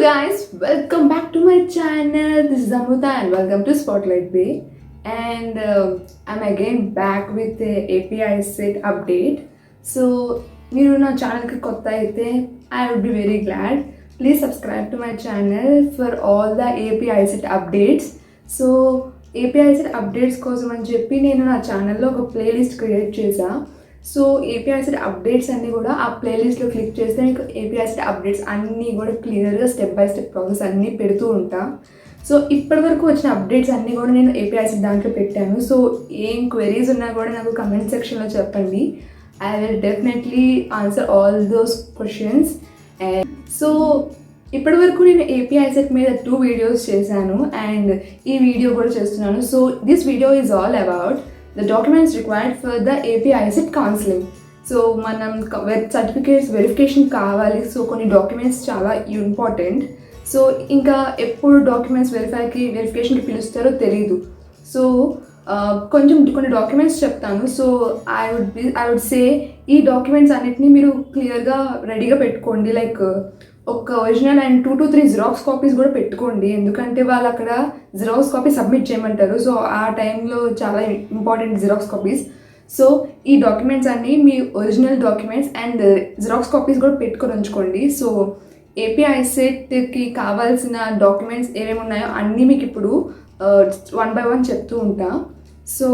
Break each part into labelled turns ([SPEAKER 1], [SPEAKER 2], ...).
[SPEAKER 1] guys, welcome back to my channel. This is Amruta and welcome to Spotlight Bay. And I'm again back with the API set update. So, మీరు నా ఛానల్కి కొత్త అయితే I would be very glad. Please subscribe to my channel for all the API set updates. So, API set updates కోసం అని చెప్పి నేను నా ఛానల్లో ఒక ప్లేలిస్ట్ క్రియేట్ చేశా. సో ఏపీఐ సెట్ అప్డేట్స్ అన్నీ కూడా ఆ ప్లేలిస్ట్లో క్లిక్ చేస్తే మీకు ఏపీఐ సెట్ అప్డేట్స్ అన్నీ కూడా క్లియర్గా స్టెప్ బై స్టెప్ ప్రాసెస్ అన్నీ పెడుతూ ఉంటా. సో ఇప్పటివరకు వచ్చిన అప్డేట్స్ అన్నీ కూడా నేను ఏపీఐ సెట్ దాంట్లో పెట్టాను. సో ఏం క్వెరీస్ ఉన్నా కూడా నాకు కమెంట్ సెక్షన్లో చెప్పండి. I will definitely answer all those questions. And so ఇప్పటివరకు నేను ఏపీఐ సెట్ మీద 2 వీడియోస్ చేశాను అండ్ ఈ వీడియో కూడా చేస్తున్నాను. So this video is all about the documents required for the API set counseling. So మనం సర్టిఫికేట్స్ వెరిఫికేషన్ కావాలి. So కొన్ని డాక్యుమెంట్స్ చాలా ఇంపార్టెంట్. సో ఇంకా ఎప్పుడు డాక్యుమెంట్స్ వెరిఫికేషన్కి పిలుస్తారో తెలీదు. సో కొన్ని డాక్యుమెంట్స్ చెప్తాను. సో ఐ వుడ్ సే ఈ డాక్యుమెంట్స్ అన్నిటినీ మీరు క్లియర్గా రెడీగా పెట్టుకోండి. లైక్ ఒక original and 2 to 3 xerox copies కూడా పెట్టుకోండి. ఎందుకంటే వాళ్ళు అక్కడ జిరాక్స్ కాపీ సబ్మిట్ చేయమంటారు. సో ఆ టైంలో చాలా ఇంపార్టెంట్ జిరాక్స్ కాపీస్. సో ఈ డాక్యుమెంట్స్ అన్నీ మీ original documents and xerox copies కూడా పెట్టుకొని ఉంచుకోండి. సో ఏపీఐ సెట్కి కావాల్సిన డాక్యుమెంట్స్ ఏమేమి ఉన్నాయో అన్నీ మీకు ఇప్పుడు 1 by 1 చెప్తూ ఉంటా. సో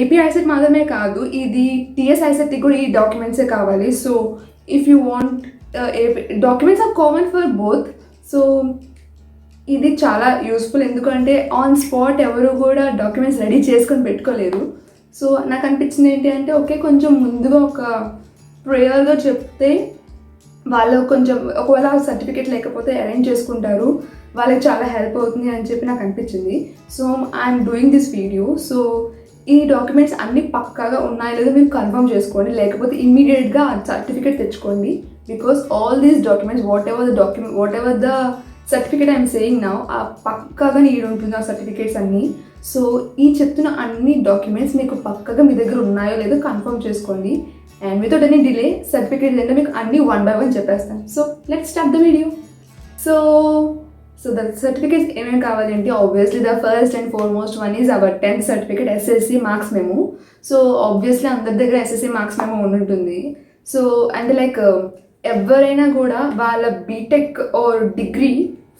[SPEAKER 1] ఏపీఐ సెట్ మాత్రమే కాదు, ఇది టీఎస్ఐ సెట్కి కూడా ఈ డాక్యుమెంట్సే కావాలి. So if you want documents are common for both. So ఇది చాలా యూస్ఫుల్, ఎందుకంటే ఆన్ స్పాట్ ఎవరు కూడా డాక్యుమెంట్స్ రెడీ చేసుకొని పెట్టుకోలేరు. సో నాకు అనిపించింది ఏంటి అంటే ఓకే, కొంచెం ముందుగా ఒక ప్రేయర్గా చెప్తే వాళ్ళు కొంచెం ఒకవేళ సర్టిఫికేట్ లేకపోతే అరేంజ్ చేసుకుంటారు, వాళ్ళకి చాలా హెల్ప్ అవుతుంది అని చెప్పి నాకు అనిపించింది. So I'm doing this video. So ఈ డాక్యుమెంట్స్ అన్నీ పక్కాగా ఉన్నాయో లేదో మీరు కన్ఫర్మ్ చేసుకోండి, లేకపోతే ఇమ్మీడియట్గా సర్టిఫికేట్ తెచ్చుకోండి. Because all these documents what ever the certificate I'm saying now ఆ పక్కాగా నీడ్ ఉంటుంది ఆ సర్టిఫికేట్స్ అన్నీ. సో ఈ చెప్తున్న అన్ని డాక్యుమెంట్స్ మీకు పక్కాగా మీ దగ్గర ఉన్నాయో లేదో కన్ఫర్మ్ చేసుకోండి. And without any delay certificate లేదా మీకు అన్నీ 1 by 1 చెప్పేస్తాను. So let's start the video. So the certificates ఏమేమి కావాలి అంటే obviously the first and foremost one is our 10th certificate SSC marks memo. So obviously అందరి దగ్గర ఎస్ఎస్సి మార్క్స్ మెమో ఉంటుంది. సో అంటే లైక్ ఎవరైనా కూడా వాళ్ళ BTech or degree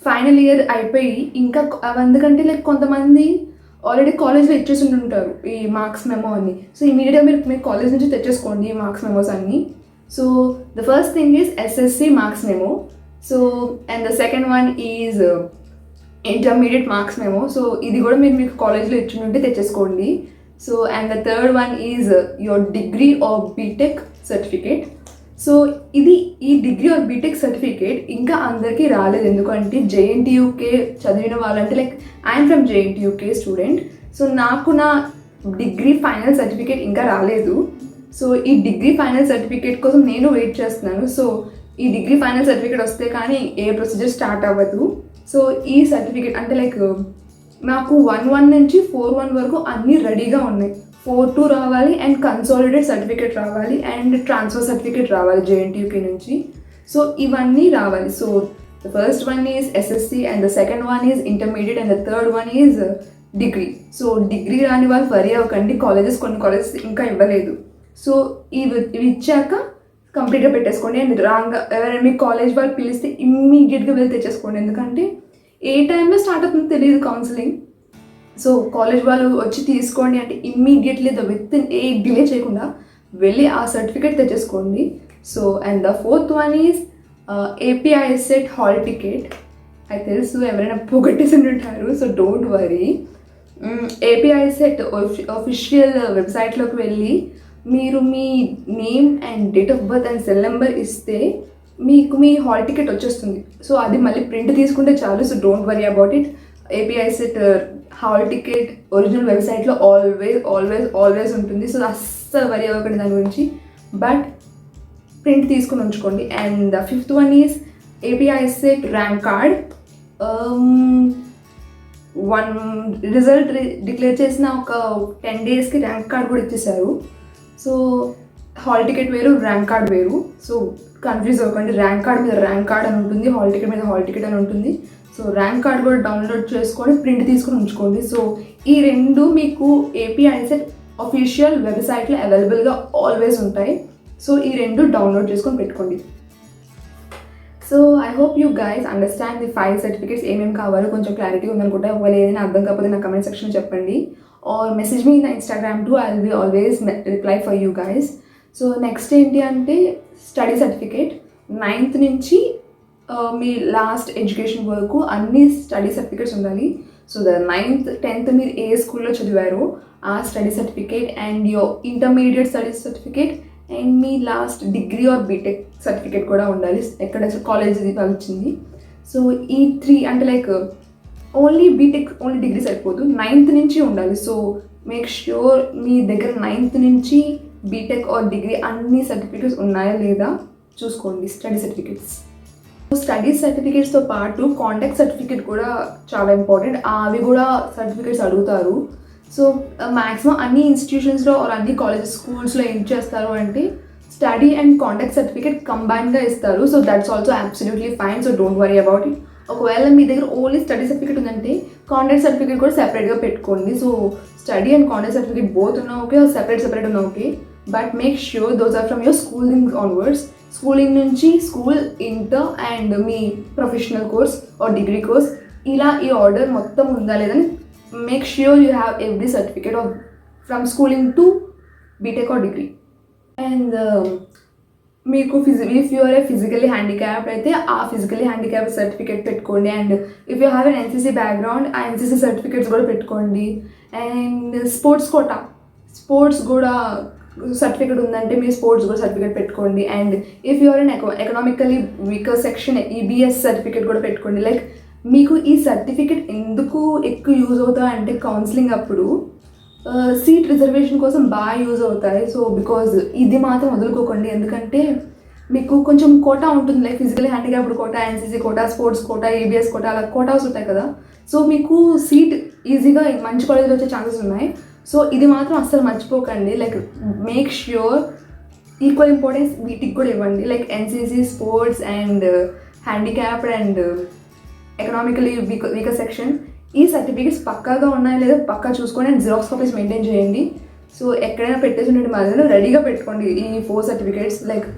[SPEAKER 1] final year అయిపోయి ఇంకా ఎందుకంటే లైక్ కొంతమంది ఆల్రెడీ కాలేజ్లో ఇచ్చేసి ఉంటారు ఈ మార్క్స్ మెమో అని. సో ఇమీడియట్గా మీరు కాలేజ్ నుంచి తెచ్చేసుకోండి ఈ మార్క్స్ మెమోస్ అన్నీ. So the first thing is SSC marks memo. So and the second one is intermediate marks memo. So ఇది కూడా మీరు మీకు కాలేజ్లో ఇచ్చి తెచ్చేసుకోండి. So and the third one is your degree or BTech certificate. So ఈ degree or BTech certificate ఇంకా అందరికీ రాలేదు, ఎందుకంటే జేఎన్టీయూకే చదివిన వాళ్ళంటే like I'm from JNTUK student. So నాకు నా డిగ్రీ ఫైనల్ సర్టిఫికేట్ ఇంకా రాలేదు. సో ఈ డిగ్రీ ఫైనల్ సర్టిఫికేట్ కోసం నేను వెయిట్ చేస్తున్నాను. సో ఈ డిగ్రీ ఫైనల్ సర్టిఫికేట్ వస్తే కానీ ఏ ప్రొసీజర్ స్టార్ట్ అవ్వదు. సో ఈ సర్టిఫికేట్ అంటే లైక్ నాకు 1-1 నుంచి 4-1 వరకు అన్నీ రెడీగా ఉన్నాయి. 4-2 రావాలి అండ్ కన్సాలిడేట్ సర్టిఫికేట్ రావాలి అండ్ ట్రాన్స్ఫర్ సర్టిఫికేట్ రావాలి జేఎన్టీయూకే నుంచి. సో ఇవన్నీ రావాలి. So the first one is SSC and the second one is intermediate and the third one is degree. So degree రాని వాళ్ళు వరీ అవ్వకండి, కొన్ని కాలేజెస్ ఇంకా ఇవ్వలేదు. సో ఇవి ఇచ్చాక కంప్లీట్గా పెట్టేసుకోండి. అండ్ ఎవరైనా మీ కాలేజ్ వాళ్ళు పిలిస్తే ఇమ్మీడియట్గా వెళ్ళి తెచ్చేసుకోండి, ఎందుకంటే ఏ టైంలో స్టార్ట్ అవుతుందో తెలియదు కౌన్సిలింగ్. సో కాలేజ్ వాళ్ళు వచ్చి తీసుకోండి అంటే ఇమ్మీడియట్లీ విత్ ఏ డిలే చేయకుండా వెళ్ళి ఆ సర్టిఫికేట్ తెచ్చేసుకోండి. So and the fourth one is AP ICET hall ticket. అది తెలుసు ఎవరైనా పోగొట్టేసి ఉంటారు, so don't worry. AP ICET official వెబ్సైట్లోకి వెళ్ళి మీరు మీ name and date of birth and cell number ఇస్తే మీకు మీ హాల్ టికెట్ వచ్చేస్తుంది. సో అది మళ్ళీ ప్రింట్ తీసుకుంటే చాలు. So don't worry about it. AP ICET hall ticket original వెబ్సైట్లో ఆల్వేస్ ఉంటుంది. సో అస్సలు వరీ అవ్వకండి దాని గురించి, బట్ ప్రింట్ తీసుకుని ఉంచుకోండి. And the fifth one is API set rank card. Result declare చేసిన ఒక 10 daysకి ర్యాంక్ కార్డ్ కూడా ఇచ్చేసారు. సో హాల్ టికెట్ వేరు, ర్యాంక్ కార్డ్ వేరు. సో కన్ఫ్యూజ్ అవ్వకండి. ర్యాంక్ కార్డ్ మీద ర్యాంక్ కార్డ్ అని ఉంటుంది, హాల్ టికెట్ మీద హాల్ టికెట్ అని ఉంటుంది. సో ర్యాంక్ కార్డ్ కూడా డౌన్లోడ్ చేసుకొని ప్రింట్ తీసుకొని ఉంచుకోండి. సో ఈ రెండు మీకు ఏపీఐసెట్ అఫీషియల్ వెబ్సైట్లో అవైలబుల్గా ఆల్వేస్ ఉంటాయి. సో ఈ రెండు డౌన్లోడ్ చేసుకొని పెట్టుకోండి. So I hope you guys understand the 5 certificates ఏమేమి కావాలో కొంచెం క్లారిటీ ఉందనుకుంటా. ఒకవేళ ఏదైనా అర్థం కాకపోతే నా కమెంట్ సెక్షన్ చెప్పండి, or message me in the Instagram to. I will be always reply for you guys. So next ఏంటి అంటే స్టడీ సర్టిఫికేట్. 9th నుంచి మీ లాస్ట్ ఎడ్యుకేషన్ వరకు అన్ని స్టడీ సర్టిఫికేట్స్ ఉండాలి. సో ద 9th 10th మీరు ఏ స్కూల్లో చదివారో ఆ study certificate, and your intermediate study certificate, and మీ last degree or BTech certificate కూడా ఉండాలి, ఎక్కడ కాలేజ్ వచ్చింది. సో ఈ 3 అంటే like only BTech only degree సరిపోదు, 9th నుంచి ఉండాలి. సో మేక్ ష్యూర్ మీ దగ్గర 9th నుంచి బీటెక్ ఆర్ డిగ్రీ అన్ని సర్టిఫికేట్స్ ఉన్నాయా లేదా చూసుకోండి, స్టడీ సర్టిఫికేట్స్. స్టడీ సర్టిఫికేట్స్తో పాటు కాంటాక్ట్ సర్టిఫికేట్ కూడా చాలా ఇంపార్టెంట్. అవి కూడా సర్టిఫికేట్స్ అడుగుతారు. సో మ్యాక్సిమం అన్ని ఇన్స్టిట్యూషన్స్లో ఆర్ అన్ని కాలేజెస్ స్కూల్స్లో ఏం చేస్తారు అంటే స్టడీ అండ్ కాంటాక్ట్ సర్టిఫికేట్ కంబైన్గా ఇస్తారు. So that's also absolutely fine. So don't worry about it. ఒకవేళ మీ దగ్గర ఓన్లీ స్టడీ సర్టిఫికేట్ ఉందంటే కాంటాక్ట్ సర్టిఫికేట్ కూడా సెపరేట్గా పెట్టుకోండి. So study and contact certificate both ఉన్నా ఓకే, సెపరేట్ ఉన్నా okay, but make sure those are from your schooling onwards. Schooling నుంచి స్కూల్, ఇంటర్ అండ్ మీ professional course or degree course, ఇలా ఈ ఆర్డర్ మొత్తం ఉందా లేదని make sure you have every certificate of from schooling to BTech or degree. And మీకు if you are a physically handicapped అయితే ఆ physically handicapped సర్టిఫికేట్ పెట్టుకోండి. And if you have an NCC background ఆ NCC certificates కూడా పెట్టుకోండి. And sports కూడా certificate ఉందంటే మీ స్పోర్ట్స్ కూడా సర్టిఫికేట్ పెట్టుకోండి. And if you are an economically weaker section EBS certificate కూడా పెట్టుకోండి. లైక్ మీకు ఈ సర్టిఫికేట్ ఎందుకు ఎక్కువ యూజ్ అవుతాయి అంటే కౌన్సిలింగ్ అప్పుడు సీట్ రిజర్వేషన్ కోసం బాగా యూజ్ అవుతాయి. సో బికాజ్ ఇది మాత్రం వదులుకోకండి, ఎందుకంటే మీకు కొంచెం కోటా ఉంటుంది. Like physical handicapped quota, NCC quota, sports quota, EBS quota, అలా కోటాస్ ఉంటాయి కదా. సో మీకు సీట్ ఈజీగా మంచి కాలేజ్లో వచ్చే ఛాన్సెస్ ఉన్నాయి. సో ఇది మాత్రం అస్సలు మర్చిపోకండి. Like make sure equal importance వీటికి కూడా ఇవ్వండి. Like NCC, sports and handicapped and economically weaker section, ఈ సర్టిఫికేట్స్ పక్కాగా ఉన్నాయా లేదా పక్కా చూసుకొని అండ్ జిరాక్స్ కాపీస్ మెయింటైన్ చేయండి. సో ఎక్కడైనా పెట్టేసి ఉండే మధ్యలో రెడీగా పెట్టుకోండి ఈ 4 సర్టిఫికేట్స్. లైక్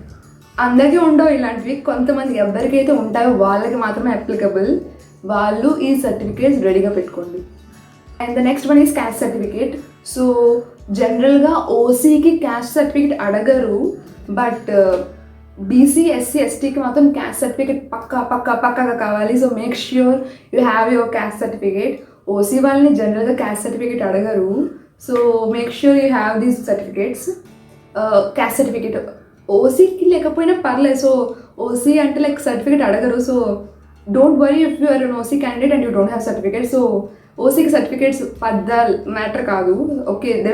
[SPEAKER 1] అందరికీ ఉండవు ఇలాంటివి, కొంతమంది ఎవరికైతే ఉంటాయో వాళ్ళకి మాత్రమే అప్లికబుల్, వాళ్ళు ఈ సర్టిఫికేట్స్ రెడీగా పెట్టుకోండి. And the next one is caste certificate. So జనరల్గా ఓసీకి క్యాస్ట్ సర్టిఫికేట్ అడగరు, బట్ బీసీ, ఎస్సీ, ఎస్టీకి మాత్రం క్యాస్ట్ సర్టిఫికేట్ పక్కాగా కావాలి. So make sure you have your caste certificate. OC వాళ్ళని జనరల్గా క్యాస్ట్ సర్టిఫికేట్ అడగరు. So make sure you have these certificates. Caste certificate ఓసీకి లేకపోయినా పర్లేదు. సో ఓసీ అంటే లైక్ సర్టిఫికేట్ అడగరు. So don't worry if you are an OC candidate and you don't have certificate. So ఓసీకి certificates పెద్ద matter కాదు, okay, they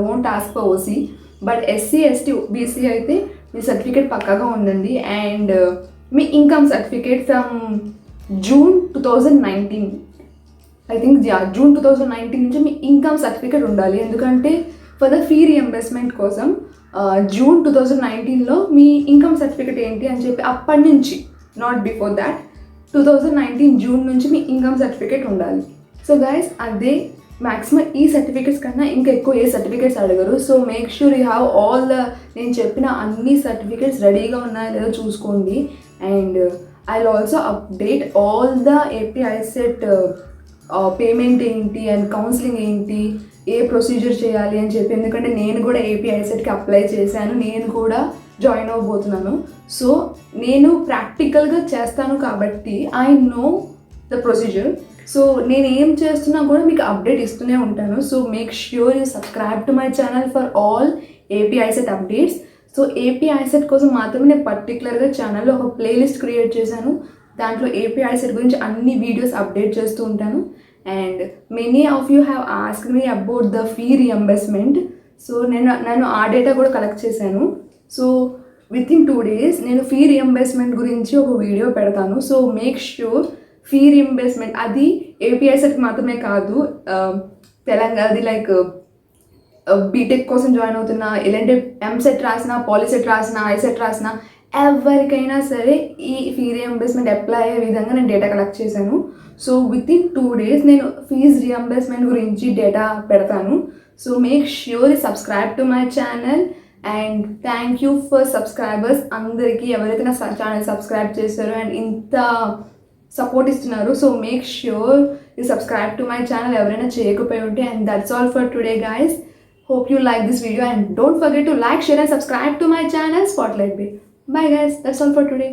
[SPEAKER 1] won't ask for OC. But SC, ST, BC అయితే మీ certificate పక్కాగా ఉండండి. And me income certificate from June 2019, I think June 2019 నుంచి మీ income certificate ఉండాలి. ఎందుకంటే for the fee reimbursement కోసం June 2019లో మీ income certificate ఏంటి అని చెప్పి అప్పటి నుంచి, నాట్ బిఫోర్ దాట్, 2019 జూన్ నుంచి మీ ఇన్కమ్ సర్టిఫికేట్ ఉండాలి. సో గైస్ అదే మ్యాక్సిమం ఈ సర్టిఫికేట్స్ కన్నా ఇంకా ఎక్కువ ఏ సర్టిఫికేట్స్ అడగరు. So make sure you have all the, నేను చెప్పిన అన్ని సర్టిఫికేట్స్ రెడీగా ఉన్నాయో లేదో చూసుకోండి. And I will also update all the AP ICET payment ఏంటి అండ్ కౌన్సిలింగ్ ఏంటి, ఏ ప్రొసీజర్ చేయాలి అని చెప్పి, ఎందుకంటే నేను కూడా ఏపీఐసెట్కి అప్లై చేశాను, నేను కూడా జాయిన్ అవ్వబోతున్నాను. సో నేను ప్రాక్టికల్గా చేస్తాను కాబట్టి I know the procedure. So నేను ఏం చేస్తున్నా కూడా మీకు అప్డేట్ ఇస్తూనే ఉంటాను. So make sure you subscribe to my channel for all AP ICET updates. So AP ICET కోసం మాత్రమే నేను పర్టికులర్గా ఛానల్లో ఒక ప్లేలిస్ట్ క్రియేట్ చేశాను. దాంట్లో ఏపీఐసెట్ గురించి అన్ని వీడియోస్ అప్డేట్ చేస్తూ ఉంటాను. And many of you have asked me about the fee reimbursement. So నేను ఆ డేటా కూడా కలెక్ట్ చేశాను. సో విత్ ఇన్ 2 days నేను ఫీ రియంబర్స్మెంట్ గురించి ఒక వీడియో పెడతాను. So make sure fee reimbursement అది ఏపీఐసెట్కి మాత్రమే కాదు, తెలంగాణది లైక్ బీటెక్ కోసం జాయిన్ అవుతున్నా, లేదంటే ఎంసెట్ రాసిన, పాలిసెట్ రాసిన, ఐసెట్ రాసిన, ఎవరికైనా సరే ఈ ఫీ రియంబర్స్మెంట్ అప్లై అయ్యే విధంగా నేను డేటా కలెక్ట్ చేశాను. సో విత్ ఇన్ 2 days నేను ఫీజ్ రియంబర్స్మెంట్ గురించి డేటా పెడతాను. So make sure subscribe to my channel and thank you for subscribers అందరికీ ఎవరైతే నా ఛానల్ సబ్స్క్రైబ్ చేశారో అండ్ ఇంత సపోర్ట్ ఇస్తున్నారు. So make sure you subscribe to my channel ఎవరైనా చేయకపోయి ఉంటే. And that's all for today guys. Hope you like this video and don't forget to like, share and subscribe to my channel Spotlight Bay. Bye guys, that's all for today.